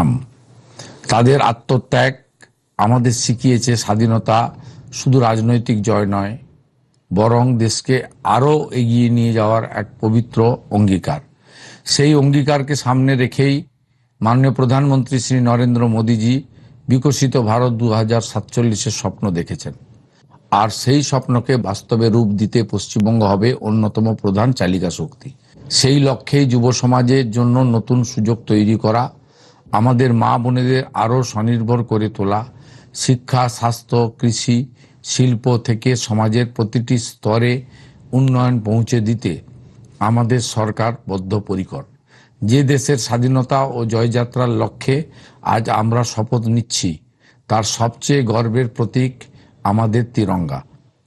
সংগ্রাম, তাদের আত্মত্যাগ আমাদের শিখিয়েছে স্বাধীনতা শুধু রাজনৈতিক জয় নয়, বরং দেশকে আরও এগিয়ে নিয়ে যাওয়ার এক পবিত্র অঙ্গীকার। সেই অঙ্গীকারকে সামনে রেখেই মাননীয় প্রধানমন্ত্রী শ্রী নরেন্দ্র মোদীজি বিকশিত ভারত 2047-এর স্বপ্ন দেখেছেন। আর সেই স্বপ্নকে বাস্তবে রূপ দিতে পশ্চিমবঙ্গ হবে অন্যতম প্রধান চালিকা শক্তি। সেই লক্ষ্যেই যুব সমাজের জন্য নতুন সুযোগ তৈরি করা, আমাদের মা বোনেদের আরও স্বনির্ভর করে তোলা, শিক্ষা, স্বাস্থ্য, কৃষি, শিল্প থেকে সমাজের প্রতিটি স্তরে উন্নয়ন পৌঁছে দিতে আমাদের সরকার বদ্ধপরিকর। যে দেশের স্বাধীনতা ও জয়যাত্রার লক্ষ্যে আজ আমরা শপথ নিচ্ছি, তার সবচেয়ে গর্বের প্রতীক আমাদের তিরঙ্গা।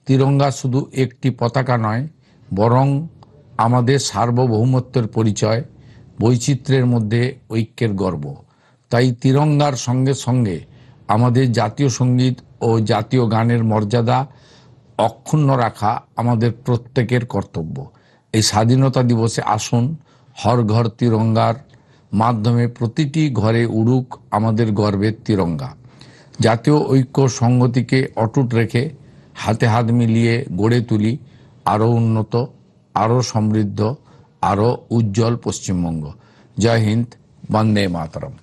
তিরঙ্গা শুধু একটি পতাকা নয়, বরং আমাদের সার্বভৌমত্বের পরিচয়, বৈচিত্র্যের মধ্যে ঐক্যের গর্ব। তাই তিরঙ্গার সঙ্গে সঙ্গে আমাদের জাতীয় সঙ্গীত ও জাতীয় গানের মর্যাদা অক্ষুণ্ণ রাখা আমাদের প্রত্যেকের কর্তব্য। এই স্বাধীনতা দিবসে আসুন হর ঘর তিরঙ্গার মাধ্যমে প্রতিটি ঘরে উড়ুক আমাদের গর্বের তিরঙ্গা। জাতীয় ঐক্য সংহতিকে অটুট রেখে হাতে হাত মিলিয়ে গড়ে তুলি আরও উন্নত, আরও সমৃদ্ধ, আরও উজ্জ্বল পশ্চিমবঙ্গ। জয় হিন্দ, বন্দে মাতরম।